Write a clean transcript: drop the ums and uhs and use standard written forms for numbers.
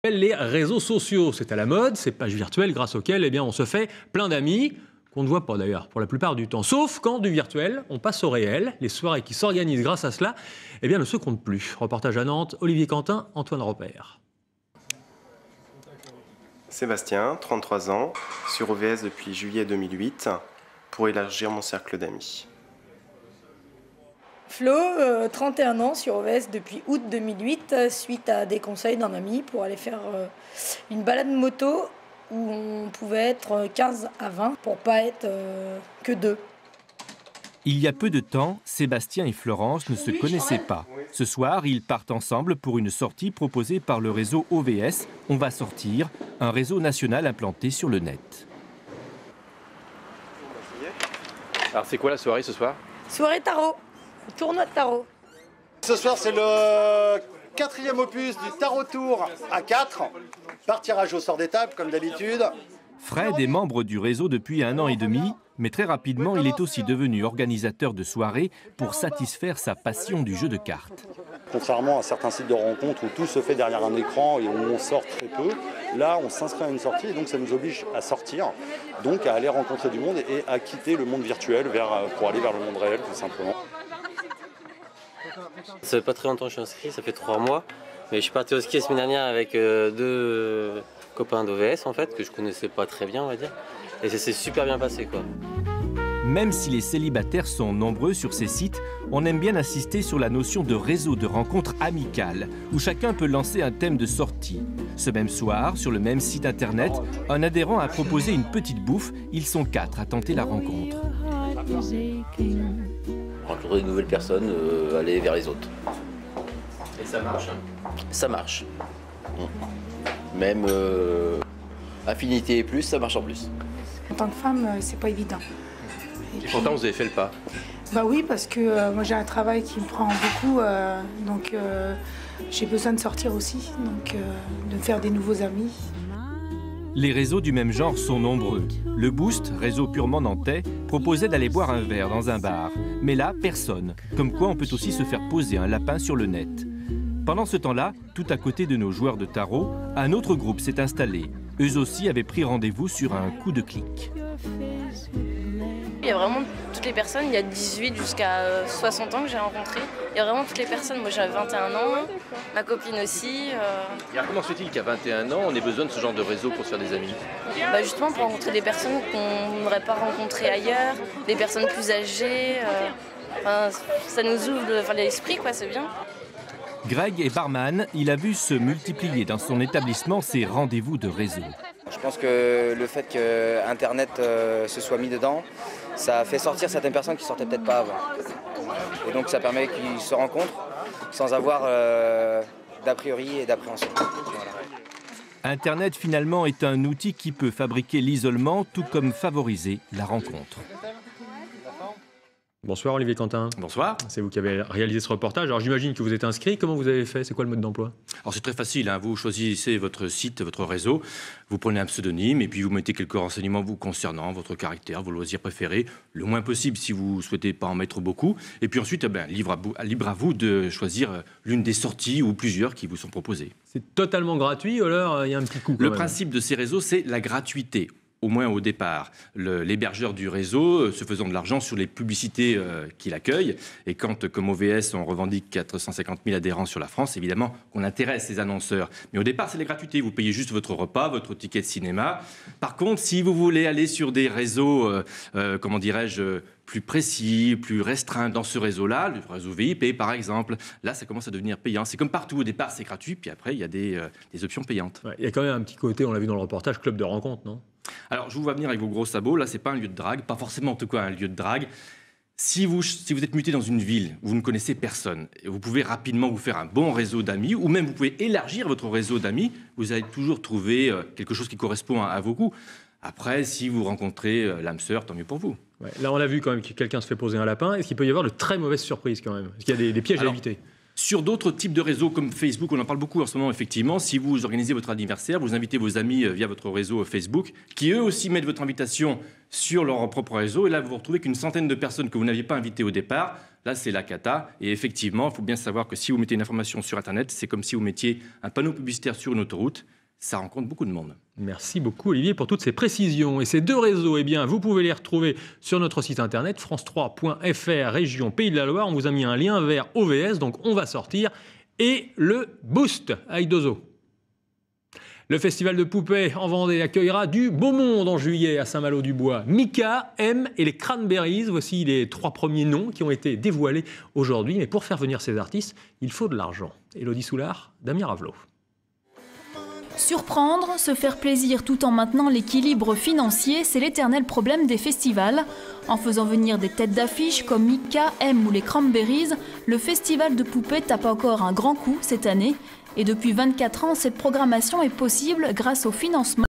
Les réseaux sociaux, c'est à la mode, ces pages virtuelles grâce auxquelles on se fait plein d'amis, qu'on ne voit pas d'ailleurs pour la plupart du temps. Sauf quand du virtuel, on passe au réel. Les soirées qui s'organisent grâce à cela ne se comptent plus. Reportage à Nantes, Olivier Quentin, Antoine Repère. Sébastien, 33 ans, sur OVS depuis juillet 2008, pour élargir mon cercle d'amis. Flo, 31 ans, sur OVS depuis août 2008, suite à des conseils d'un ami pour aller faire une balade moto où on pouvait être 15 à 20 pour pas être que 2. Il y a peu de temps, Sébastien et Florence ne se connaissaient pas. Ce soir, ils partent ensemble pour une sortie proposée par le réseau OVS. On va sortir, un réseau national implanté sur le net. Alors c'est quoi la soirée ce soir? Soirée tarot, tournoi de tarot. Ce soir, c'est le 4e opus du Tarot Tour à 4, par tirage au sort des tables, comme d'habitude. Fred est membre du réseau depuis 1 an et demi, mais très rapidement, il est aussi devenu organisateur de soirées pour satisfaire sa passion du jeu de cartes. Contrairement à certains sites de rencontres où tout se fait derrière un écran et où on sort très peu, là, on s'inscrit à une sortie et donc ça nous oblige à sortir, donc à aller rencontrer du monde et à quitter le monde virtuel pour aller vers le monde réel, tout simplement. Ça fait pas très longtemps que je suis inscrit, ça fait 3 mois. Mais je suis parti au ski la semaine dernière avec 2 copains d'OVS en fait, que je connaissais pas très bien on va dire. Et ça s'est super bien passé quoi. Même si les célibataires sont nombreux sur ces sites, on aime bien insister sur la notion de réseau de rencontres amicales, où chacun peut lancer un thème de sortie. Ce même soir, sur le même site internet, un adhérent a proposé une petite bouffe. Ils sont 4 à tenter la rencontre. Rencontrer de nouvelles personnes, aller vers les autres. Et ça marche hein? Ça marche. Même affinité et plus, ça marche en plus. En tant que femme, c'est pas évident. Et pourtant vous avez fait le pas. Bah oui, parce que moi j'ai un travail qui me prend beaucoup, donc j'ai besoin de sortir aussi, donc de me faire des nouveaux amis. Les réseaux du même genre sont nombreux. Le Boost, réseau purement nantais, proposait d'aller boire un verre dans un bar. Mais là, personne. Comme quoi on peut aussi se faire poser un lapin sur le net. Pendant ce temps-là, tout à côté de nos joueurs de tarot, un autre groupe s'est installé. Eux aussi avaient pris rendez-vous sur un coup de clic. Il y a vraiment toutes les personnes, il y a 18 jusqu'à 60 ans que j'ai rencontré. Il y a vraiment toutes les personnes, moi j'avais 21 ans, ma copine aussi. Et alors comment se fait-il qu'à 21 ans, on ait besoin de ce genre de réseau pour se faire des amis? Bah justement pour rencontrer des personnes qu'on n'aurait pas rencontrées ailleurs, des personnes plus âgées. Ça nous ouvre l'esprit, quoi, c'est bien. Greg est barman, il a vu se multiplier dans son établissement ses rendez-vous de réseau. Je pense que le fait que Internet se soit mis dedans, ça a fait sortir certaines personnes qui ne sortaient peut-être pas avant. Et donc ça permet qu'ils se rencontrent sans avoir d'a priori et d'appréhension. Voilà. Internet finalement est un outil qui peut fabriquer l'isolement tout comme favoriser la rencontre. Bonsoir Olivier Quentin. Bonsoir. C'est vous qui avez réalisé ce reportage. Alors j'imagine que vous êtes inscrit. Comment vous avez fait? C'est quoi le mode d'emploi? Alors c'est très facile, hein. Vous choisissez votre site, votre réseau, vous prenez un pseudonyme et puis vous mettez quelques renseignements vous concernant, votre caractère, vos loisirs préférés, le moins possible si vous ne souhaitez pas en mettre beaucoup. Et puis ensuite, libre à vous de choisir l'une des sorties ou plusieurs qui vous sont proposées. C'est totalement gratuit ou alors il y a un petit coût? Le principe de ces réseaux, c'est la gratuité. Au moins au départ, l'hébergeur du réseau se faisant de l'argent sur les publicités qu'il accueille. Et quand, comme OVS, on revendique 450 000 adhérents sur la France, évidemment qu'on intéresse ces annonceurs. Mais au départ, c'est la gratuité. Vous payez juste votre repas, votre ticket de cinéma. Par contre, si vous voulez aller sur des réseaux, comment dirais-je, plus précis, plus restreints dans ce réseau-là, le réseau VIP par exemple, là ça commence à devenir payant. C'est comme partout, au départ c'est gratuit, puis après il y a des options payantes. Ouais, il y a quand même un petit côté, on l'a vu dans le reportage, club de rencontre, non? Alors je vous vois venir avec vos gros sabots, là c'est pas un lieu de drague, pas forcément en tout cas un lieu de drague. Si vous êtes muté dans une ville où vous ne connaissez personne, vous pouvez rapidement vous faire un bon réseau d'amis, ou même vous pouvez élargir votre réseau d'amis, vous allez toujours trouver quelque chose qui correspond à vos goûts. Après, si vous rencontrez l'âme sœur, tant mieux pour vous. Ouais, là, on a vu quand même que quelqu'un se fait poser un lapin. Est-ce qu'il peut y avoir de très mauvaises surprises quand même? Est-ce qu'il y a des pièges à éviter? Sur d'autres types de réseaux comme Facebook, on en parle beaucoup en ce moment, effectivement. Si vous organisez votre anniversaire, vous invitez vos amis via votre réseau Facebook, qui eux aussi mettent votre invitation sur leur propre réseau. Et là, vous vous retrouvez qu'une centaine de personnes que vous n'aviez pas invitées au départ. Là, c'est la cata. Et effectivement, il faut bien savoir que si vous mettez une information sur Internet, c'est comme si vous mettiez un panneau publicitaire sur une autoroute. Ça rencontre beaucoup de monde. Merci beaucoup Olivier pour toutes ces précisions. Et ces deux réseaux, eh bien, vous pouvez les retrouver sur notre site internet france3.fr, région Pays de la Loire. On vous a mis un lien vers OVS, donc on va sortir. Et le Boost avec Dozo. Le festival de poupées en Vendée accueillera du beau monde en juillet à Saint-Malo-du-Bois. Mika, M et les Cranberries, voici les 3 premiers noms qui ont été dévoilés aujourd'hui. Mais pour faire venir ces artistes, il faut de l'argent. Élodie Soulard, Damien Ravelot. Surprendre, se faire plaisir tout en maintenant l'équilibre financier, c'est l'éternel problème des festivals. En faisant venir des têtes d'affiche comme Mika, M ou les Cranberries, le festival de poupées tape encore un grand coup cette année. Et depuis 24 ans, cette programmation est possible grâce au financement